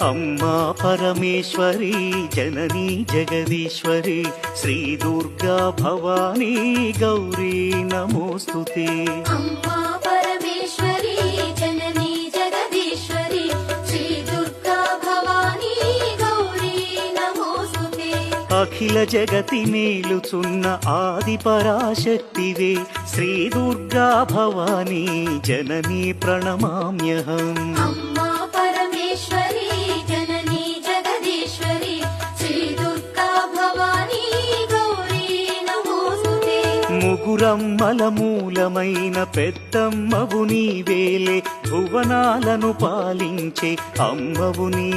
అమ్మా పరమేశ్వరి జననీ జగదీశ్వరి శ్రీ దుర్గా భవానీ గౌరీ నమోస్తుతే. అమ్మా పరమేశ్వరి జననీ జగదీశ్వరి శ్రీ దుర్గా భవానీ గౌరీ నమోస్తుతే. అఖిల జగతి మేలుచున్న ఆది పరాశక్తివే శ్రీ దుర్గా భవానీ జననీ ప్రణమామ్యహం. అమ్మా పరమేశ్వరి జననీ జగదీశ్వరి శ్రీ దుర్గా భవానీ గౌరీ నమోస్తుతే. ముగురమ్మల మూలమైన పెద్దమ్మవు నీవేలే భువనాలను పాలించే అమ్మవు నీ